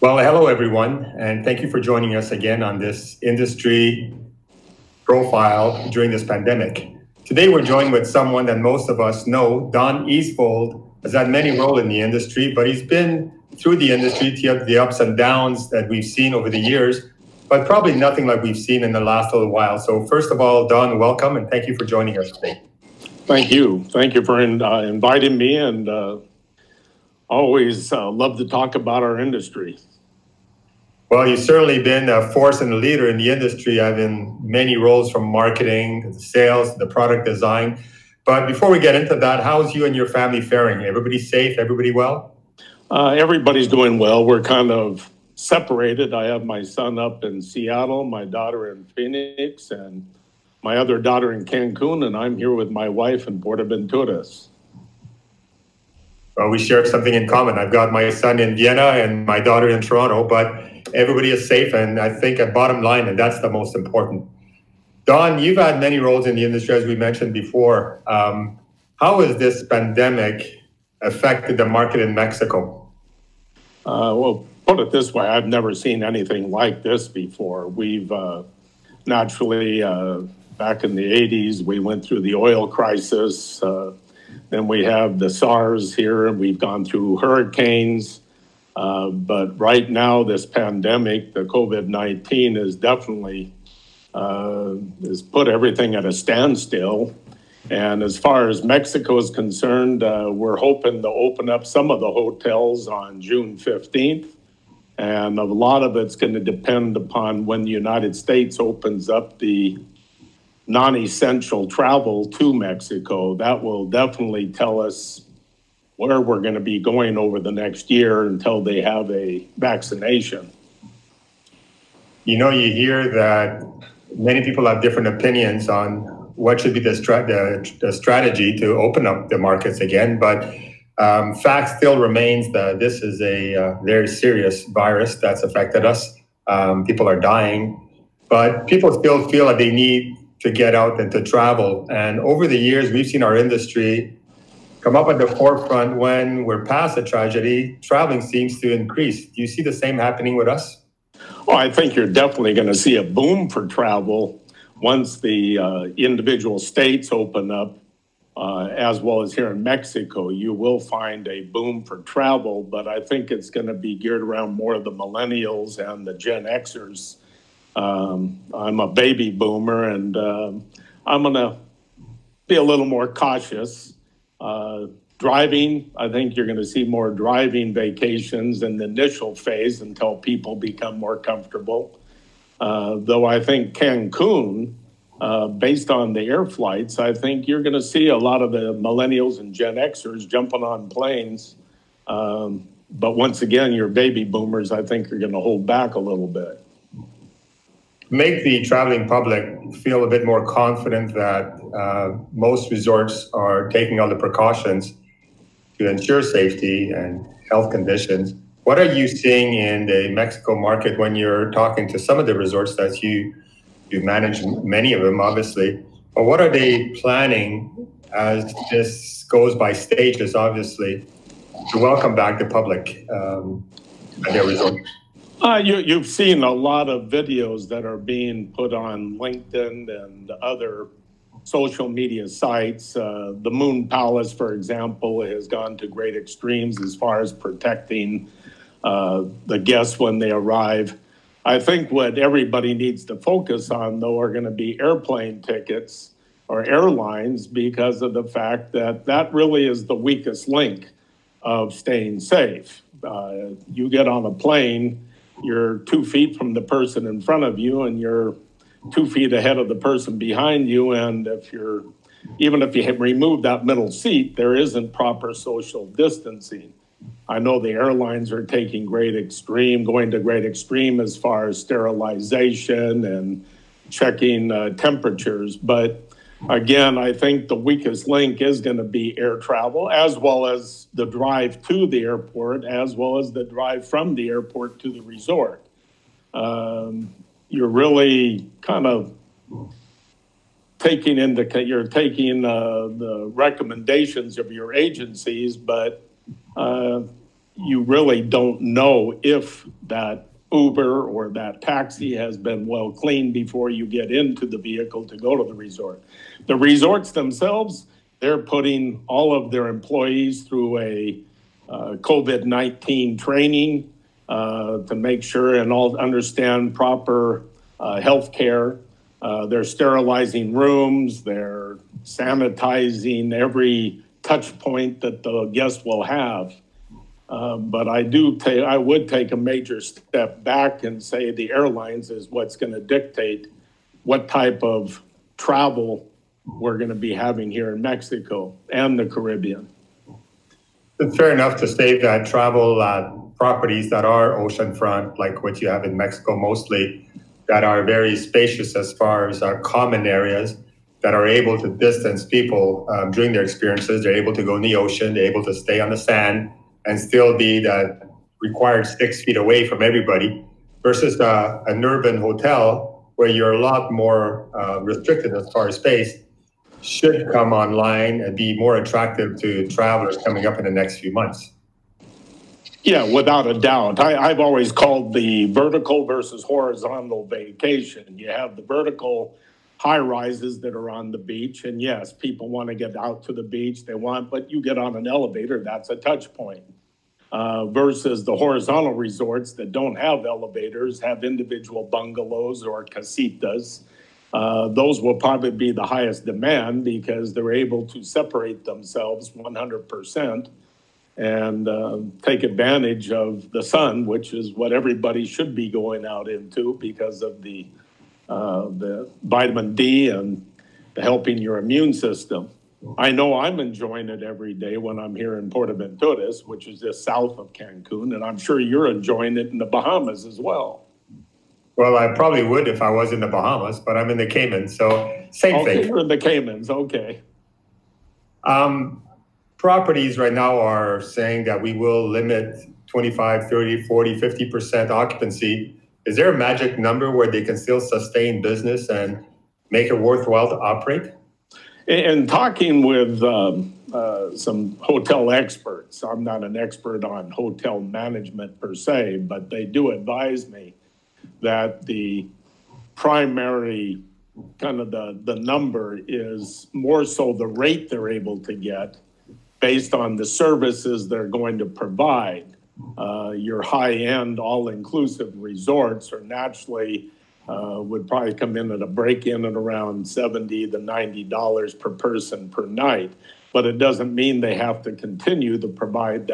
Well, hello everyone, and thank you for joining us again on this industry profile during this pandemic. Today we're joined with someone that most of us know. Don Eastvold has had many roles in the industry, but he's been through the industry, the ups and downs that we've seen over the years, but probably nothing like we've seen in the last little while. So first of all, Don, welcome, and thank you for joining us today. Thank you. Thank you for inviting me, and always love to talk about our industry. Well, you've certainly been a force and a leader in the industry, having many roles from marketing, to sales, the product design. But before we get into that, how's you and your family faring? Everybody safe? Everybody well? Everybody's doing well. We're kind of separated. I have my son up in Seattle, my daughter in Phoenix, and my other daughter in Cancun, and I'm here with my wife in Puerto Venturas. Well, we share something in common. I've got my son in Vienna and my daughter in Toronto, but everybody is safe, and I think at bottom line, and that's the most important. Don, you've had many roles in the industry, as we mentioned before. How has this pandemic affected the market in Mexico? Well, put it this way, I've never seen anything like this before. We've naturally, back in the 80s, we went through the oil crisis. Then we have the SARS here, and we've gone through hurricanes. But right now, this pandemic, the COVID-19, is definitely has put everything at a standstill. And as far as Mexico is concerned, we're hoping to open up some of the hotels on June 15th. And a lot of it's going to depend upon when the United States opens up the non-essential travel to Mexico. That will definitely tell us where we're going to be going over the next year until they have a vaccination. You know, you hear that many people have different opinions on what should be the strategy to open up the markets again, but fact still remains that this is a very serious virus that's affected us. People are dying, but people still feel that they need to get out and to travel. And over the years, we've seen our industry come up at the forefront. When we're past a tragedy, traveling seems to increase. Do you see the same happening with us? Oh, I think you're definitely going to see a boom for travel once the individual states open up, as well as here in Mexico. You will find a boom for travel, but I think it's going to be geared around more of the millennials and the Gen Xers. I'm a baby boomer, and I'm going to be a little more cautious. Driving, I think you're going to see more driving vacations in the initial phase until people become more comfortable. Though I think Cancun, based on the air flights, I think you're going to see a lot of the millennials and Gen Xers jumping on planes. But once again, your baby boomers, I think, are going to hold back a little bit. Make the traveling public feel a bit more confident that most resorts are taking all the precautions to ensure safety and health conditions. What are you seeing in the Mexico market when you're talking to some of the resorts that you manage, many of them, obviously, but what are they planning as this goes by stages, obviously, to welcome back the public at their resort? You've seen a lot of videos that are being put on LinkedIn and other social media sites. The Moon Palace, for example, has gone to great extremes as far as protecting the guests when they arrive. I think what everybody needs to focus on, though, are going to be airplane tickets or airlines, because of the fact that that really is the weakest link of staying safe. You get on a plane, you're 2 feet from the person in front of you, and you're 2 feet ahead of the person behind you. And even if you have removed that middle seat, there isn't proper social distancing. I know the airlines are going to great extreme as far as sterilization and checking temperatures. But again, I think the weakest link is going to be air travel, as well as the drive to the airport, as well as the drive from the airport to the resort. You're really kind of taking the recommendations of your agencies, but you really don't know if that Uber or that taxi has been well cleaned before you get into the vehicle to go to the resort. The resorts themselves, they're putting all of their employees through a COVID-19 training to make sure and all understand proper health care. They're sterilizing rooms, they're sanitizing every touch point that the guest will have. But I would take a major step back and say the airlines is what's going to dictate what type of travel we're going to be having here in Mexico and the Caribbean. It's fair enough to say that travel properties that are oceanfront, like what you have in Mexico mostly, that are very spacious as far as common areas, that are able to distance people during their experiences. They're able to go in the ocean, they're able to stay on the sand and still be that required 6 feet away from everybody, versus an urban hotel where you're a lot more restricted as far as space, should come online and be more attractive to travelers coming up in the next few months. Yeah, without a doubt. I've always called the vertical versus horizontal vacation. You have the vertical high rises that are on the beach, and yes, people want to get out to the beach, but you get on an elevator, that's a touch point. Versus the horizontal resorts that don't have elevators, have individual bungalows or casitas. Those will probably be the highest demand because they're able to separate themselves 100% and take advantage of the sun, which is what everybody should be going out into because of the vitamin D and helping your immune system. I know I'm enjoying it every day when I'm here in Fuerteventura, which is just south of Cancun, and I'm sure you're enjoying it in the Bahamas as well. Well, I probably would if I was in the Bahamas, but I'm in the Caymans, so same thing. You're in the Caymans, okay. Properties right now are saying that we will limit 25, 30, 40, 50% occupancy. Is there a magic number where they can still sustain business and make it worthwhile to operate? In talking with some hotel experts, I'm not an expert on hotel management per se, but they do advise me that the primary kind of the number is more so the rate they're able to get based on the services they're going to provide. Your high-end, all-inclusive resorts are naturally would probably come in at a break-in at around $70 to $90 per person per night. But it doesn't mean they have to continue to provide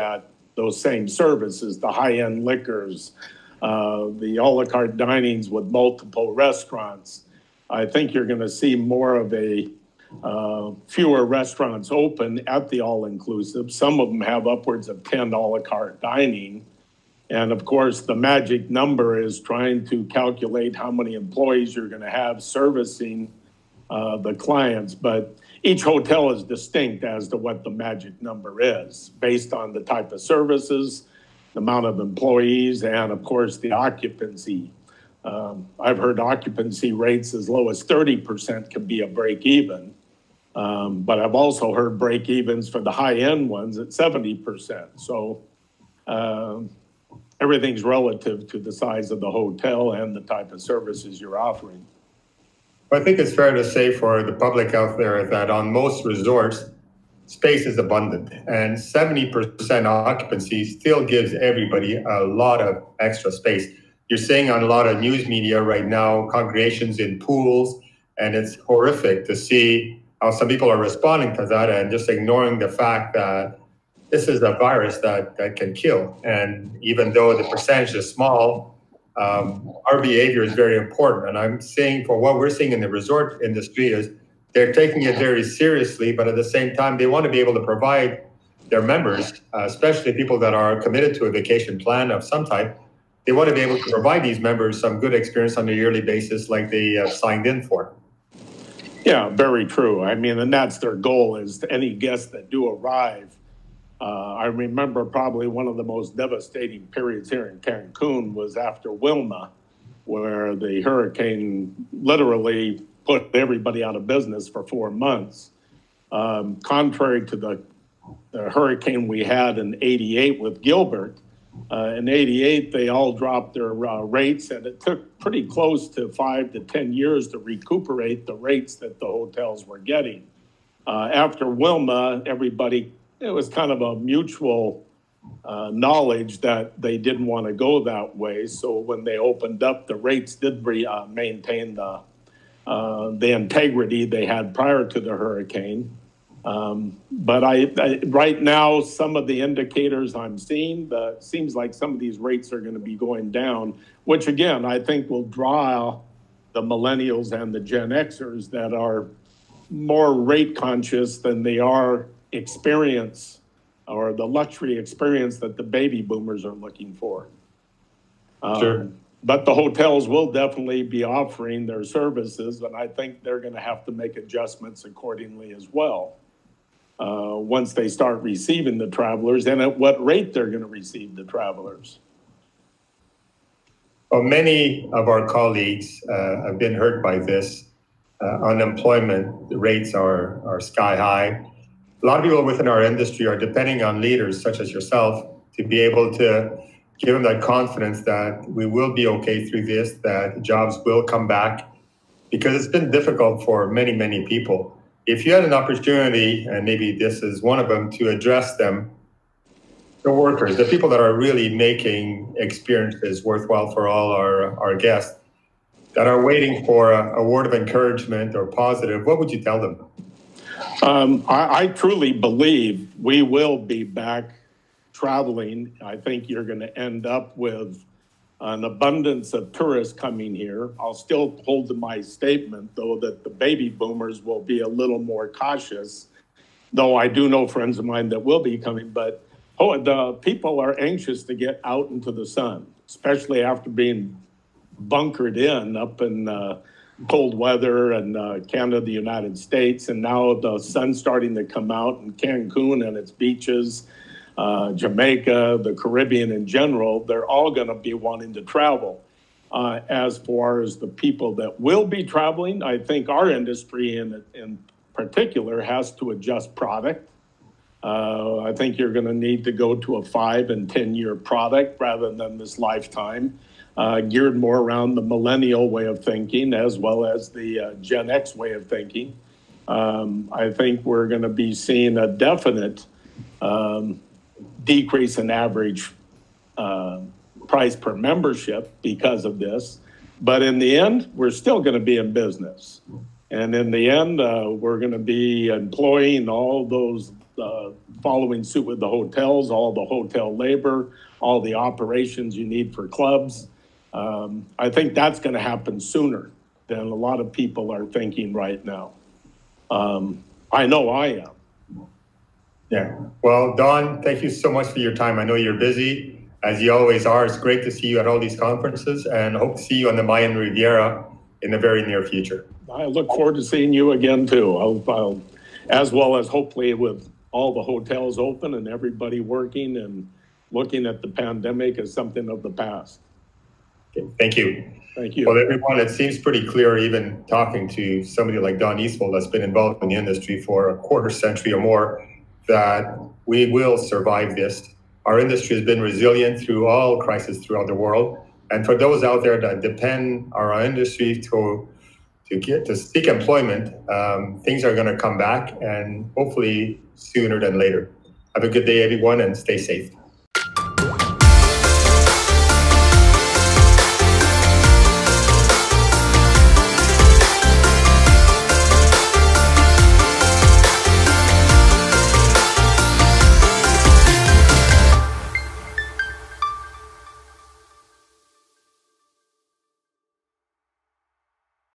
those same services, the high-end liquors, the a la carte dinings with multiple restaurants. I think you're going to see more of fewer restaurants open at the all-inclusive. Some of them have upwards of 10 a la carte dining. And of course, the magic number is trying to calculate how many employees you're going to have servicing the clients. But each hotel is distinct as to what the magic number is based on the type of services, the amount of employees, and of course, the occupancy. I've heard occupancy rates as low as 30% can be a break even. But I've also heard break evens for the high end ones at 70%. So everything's relative to the size of the hotel and the type of services you're offering. I think it's fair to say for the public out there that on most resorts, space is abundant, and 70% occupancy still gives everybody a lot of extra space. You're seeing on a lot of news media right now, congregations in pools, and it's horrific to see how some people are responding to that and just ignoring the fact that this is a virus that can kill. And even though the percentage is small, our behavior is very important. And I'm saying for what we're seeing in the resort industry is they're taking it very seriously, but at the same time, they want to be able to provide their members, especially people that are committed to a vacation plan of some type, they want to be able to provide these members some good experience on a yearly basis like they signed in for. Yeah, very true. I mean, and that's their goal is any guests that do arrive. I remember probably one of the most devastating periods here in Cancun was after Wilma, where the hurricane literally put everybody out of business for 4 months. Contrary to the hurricane we had in '88 with Gilbert. In '88, they all dropped their rates, and it took pretty close to 5 to 10 years to recuperate the rates that the hotels were getting. After Wilma, it was kind of a mutual knowledge that they didn't want to go that way. So when they opened up, the rates did maintain the integrity they had prior to the hurricane. But right now, some of the indicators I'm seeing, seems like some of these rates are going to be going down, which again, I think will draw the millennials and the Gen Xers that are more rate conscious than they are experience or the luxury experience that the baby boomers are looking for. Sure. But the hotels will definitely be offering their services, and I think they're going to have to make adjustments accordingly as well. Once they start receiving the travelers and at what rate they're going to receive the travelers. Well, many of our colleagues have been hurt by this. Unemployment rates are sky high. A lot of people within our industry are depending on leaders such as yourself to be able to give them that confidence that we will be okay through this, that jobs will come back, because it's been difficult for many, many people. If you had an opportunity, and maybe this is one of them, to address them, the workers, the people that are really making experiences worthwhile for all our guests, that are waiting for a word of encouragement or positive, what would you tell them? I truly believe we will be back traveling. I think you're going to end up with an abundance of tourists coming here. I'll still hold to my statement, though, that the baby boomers will be a little more cautious, though I do know friends of mine that will be coming. But the people are anxious to get out into the sun, especially after being bunkered in up in cold weather and Canada, the United States. And now the sun's starting to come out in Cancun and its beaches. Jamaica, the Caribbean in general, they're all going to be wanting to travel. As far as the people that will be traveling, I think our industry in particular has to adjust product. I think you're going to need to go to a 5 and 10 year product rather than this lifetime, geared more around the millennial way of thinking as well as the Gen X way of thinking. I think we're going to be seeing a definite decrease in average price per membership because of this. But in the end, we're still going to be in business. And in the end, we're going to be employing all those following suit with the hotels, all the hotel labor, all the operations you need for clubs. I think that's going to happen sooner than a lot of people are thinking right now. I know I am. Yeah. Well, Don, thank you so much for your time. I know you're busy, as you always are. It's great to see you at all these conferences, and hope to see you on the Mayan Riviera in the very near future. I look forward to seeing you again, too. I'll, as well as hopefully with all the hotels open and everybody working and looking at the pandemic as something of the past. Okay, thank you. Thank you. Well, everyone, it seems pretty clear, even talking to somebody like Don Eastvold that's been involved in the industry for a quarter century or more, that we will survive this. Our industry has been resilient through all crises throughout the world. And for those out there that depend on our industry to seek employment, things are going to come back, and hopefully sooner than later. Have a good day, everyone, and stay safe.